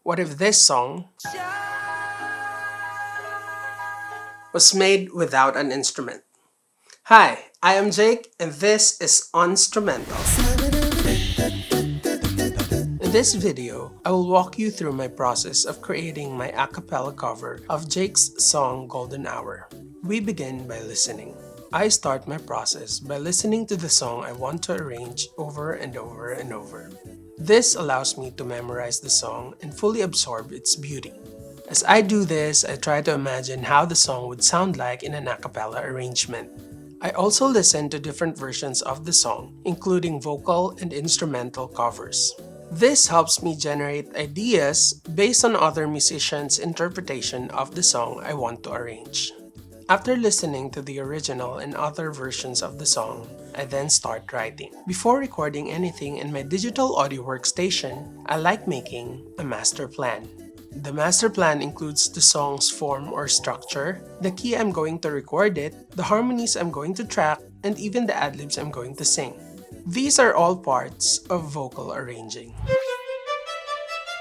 What if this song was made without an instrument? Hi, I am Jake, and this is Unstrumental. In this video, I will walk you through my process of creating my a cappella cover of Jake's song Golden Hour. We begin by listening. I start my process by listening to the song I want to arrange over and over and over. This allows me to memorize the song and fully absorb its beauty. As I do this, I try to imagine how the song would sound like in an a cappella arrangement. I also listen to different versions of the song, including vocal and instrumental covers. This helps me generate ideas based on other musicians' interpretation of the song I want to arrange. After listening to the original and other versions of the song, I then start writing. Before recording anything in my digital audio workstation, I like making a master plan. The master plan includes the song's form or structure, the key I'm going to record it, the harmonies I'm going to track, and even the ad-libs I'm going to sing. These are all parts of vocal arranging.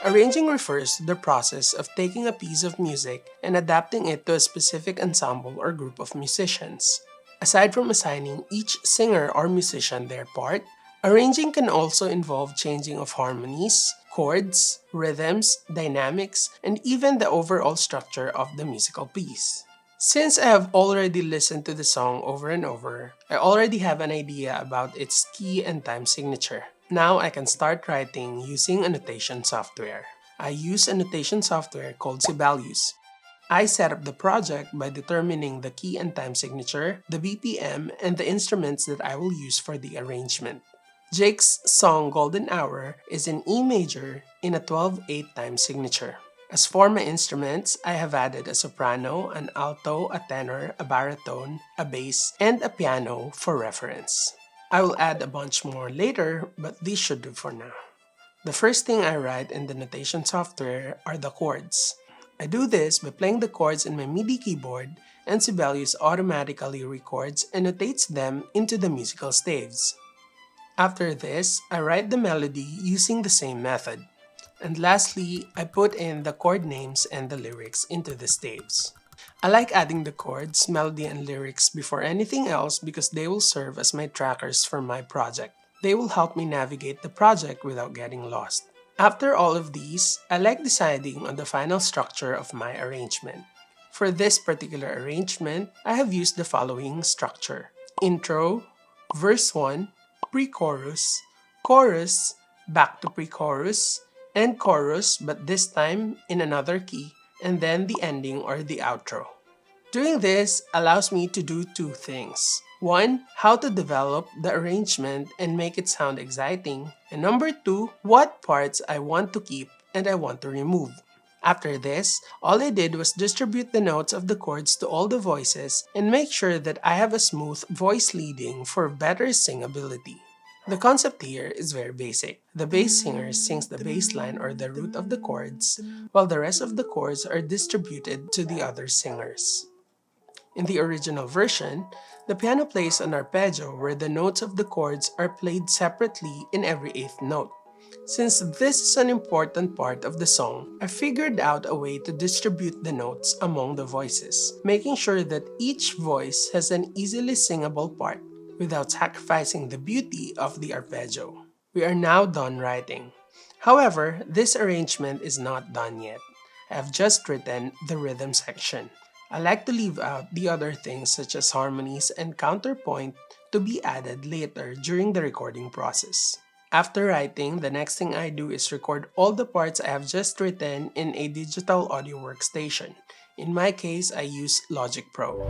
Arranging refers to the process of taking a piece of music and adapting it to a specific ensemble or group of musicians. Aside from assigning each singer or musician their part, arranging can also involve changing of harmonies, chords, rhythms, dynamics, and even the overall structure of the musical piece. Since I have already listened to the song over and over, I already have an idea about its key and time signature. Now I can start writing using a notation software. I use a notation software called Sibelius. I set up the project by determining the key and time signature, the BPM, and the instruments that I will use for the arrangement. Jake's song Golden Hour is in E major in a 12/8 time signature. As for my instruments, I have added a soprano, an alto, a tenor, a baritone, a bass, and a piano for reference. I will add a bunch more later, but these should do for now. The first thing I write in the notation software are the chords. I do this by playing the chords in my MIDI keyboard, and Sibelius automatically records and notates them into the musical staves. After this, I write the melody using the same method. And lastly, I put in the chord names and the lyrics into the staves. I like adding the chords, melody, and lyrics before anything else because they will serve as my trackers for my project. They will help me navigate the project without getting lost. After all of these, I like deciding on the final structure of my arrangement. For this particular arrangement, I have used the following structure: intro, verse 1, pre-chorus, chorus, back to pre-chorus, and chorus, but this time in another key, and then the ending or the outro. Doing this allows me to do two things. One, how to develop the arrangement and make it sound exciting. And number two, what parts I want to keep and I want to remove. After this, all I did was distribute the notes of the chords to all the voices and make sure that I have a smooth voice leading for better singability. The concept here is very basic. The bass singer sings the bass line or the root of the chords, while the rest of the chords are distributed to the other singers. In the original version, the piano plays an arpeggio where the notes of the chords are played separately in every eighth note. Since this is an important part of the song, I figured out a way to distribute the notes among the voices, making sure that each voice has an easily singable part without sacrificing the beauty of the arpeggio. We are now done writing. However, this arrangement is not done yet. I have just written the rhythm section. I like to leave out the other things such as harmonies and counterpoint to be added later during the recording process. After writing, the next thing I do is record all the parts I have just written in a digital audio workstation. In my case, I use Logic Pro.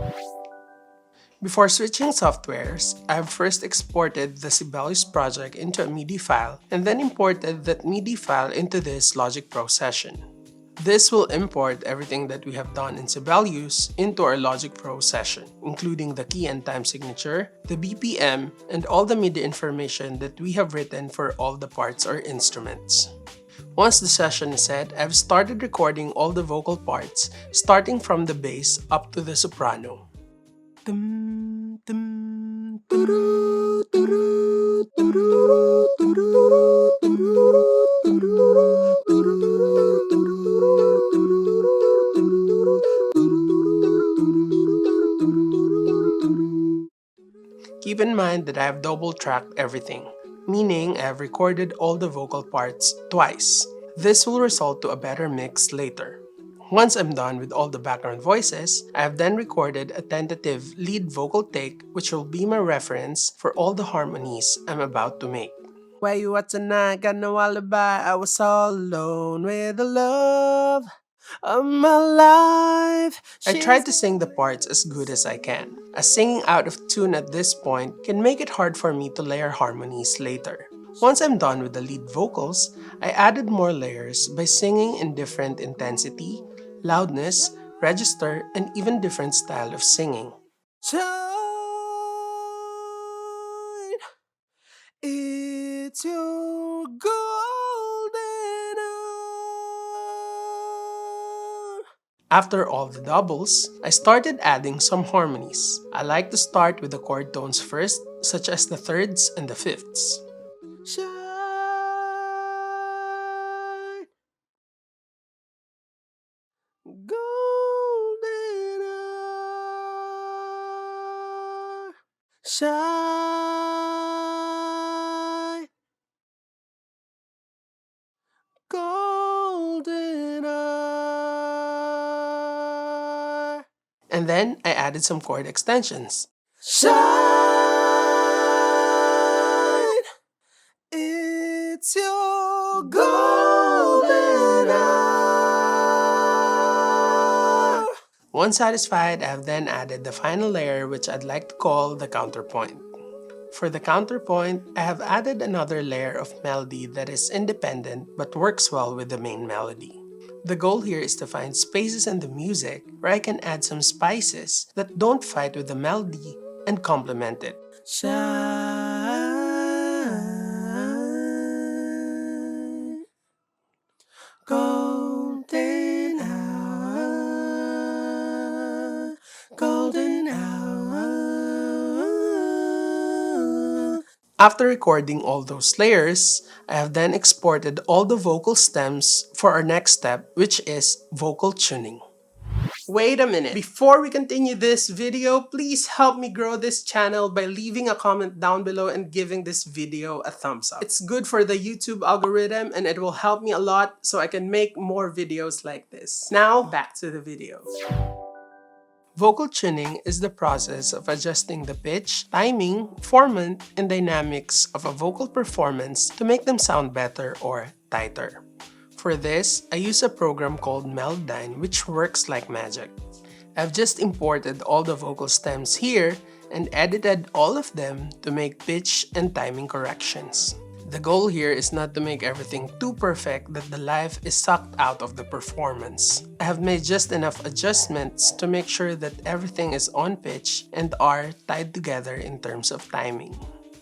Before switching softwares, I have first exported the Sibelius project into a MIDI file and then imported that MIDI file into this Logic Pro session. This will import everything that we have done in Sibelius into our Logic Pro session, including the key and time signature, the BPM, and all the MIDI information that we have written for all the parts or instruments. Once the session is set, I've started recording all the vocal parts, starting from the bass up to the soprano. Dum, dum, duru, duru, duru, duru, duru, duru, duru, duru, duru. Keep in mind that I have double-tracked everything, meaning I have recorded all the vocal parts twice. This will result to a better mix later. Once I'm done with all the background voices, I have then recorded a tentative lead vocal take which will be my reference for all the harmonies I'm about to make. Where you at tonight? Got no alibi. I was all alone with the love of my life. I tried to sing the parts as good as I can, as singing out of tune at this point can make it hard for me to layer harmonies later. Once I'm done with the lead vocals, I added more layers by singing in different intensity, loudness, register, and even different style of singing. Shine, it's your golden hour. After all the doubles, I started adding some harmonies. I like to start with the chord tones first, such as the thirds and the fifths. Shine, golden hour. Shine, golden hour. And then I added some chord extensions. Shine, it's your golden hour. Once satisfied, I have then added the final layer which I'd like to call the counterpoint. For the counterpoint, I have added another layer of melody that is independent but works well with the main melody. The goal here is to find spaces in the music where I can add some spices that don't fight with the melody and complement it. Shine, golden hour, golden hour. After recording all those layers, I have then exported all the vocal stems for our next step, which is vocal tuning. Wait a minute. Before we continue this video, please help me grow this channel by leaving a comment down below and giving this video a thumbs up. It's good for the YouTube algorithm and it will help me a lot so I can make more videos like this. Now, back to the video. Vocal tuning is the process of adjusting the pitch, timing, format, and dynamics of a vocal performance to make them sound better or tighter. For this, I use a program called Melodyne which works like magic. I've just imported all the vocal stems here and edited all of them to make pitch and timing corrections. The goal here is not to make everything too perfect that the life is sucked out of the performance. I have made just enough adjustments to make sure that everything is on pitch and are tied together in terms of timing.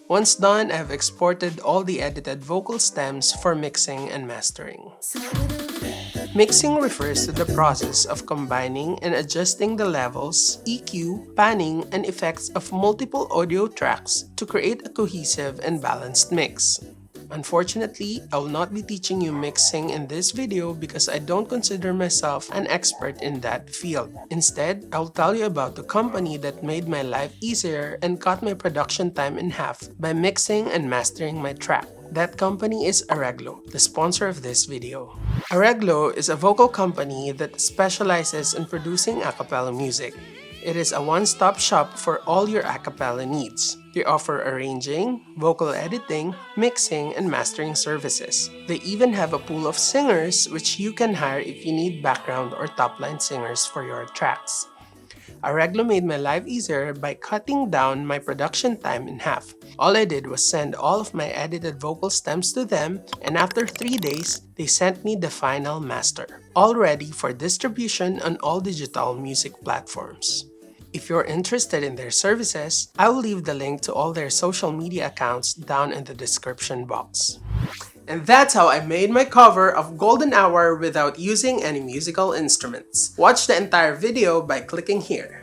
Once done, I have exported all the edited vocal stems for mixing and mastering. Mixing refers to the process of combining and adjusting the levels, EQ, panning, and effects of multiple audio tracks to create a cohesive and balanced mix. Unfortunately, I will not be teaching you mixing in this video because I don't consider myself an expert in that field. Instead, I will tell you about the company that made my life easier and cut my production time in half by mixing and mastering my track. That company is Arreglo, the sponsor of this video. Arreglo is a vocal company that specializes in producing acapella music. It is a one-stop shop for all your acapella needs. They offer arranging, vocal editing, mixing, and mastering services. They even have a pool of singers which you can hire if you need background or top-line singers for your tracks. Arreglo made my life easier by cutting down my production time in half. All I did was send all of my edited vocal stems to them, and after 3 days, they sent me the final master, all ready for distribution on all digital music platforms. If you're interested in their services, I will leave the link to all their social media accounts down in the description box. And that's how I made my cover of Golden Hour without using any musical instruments. Watch the entire video by clicking here.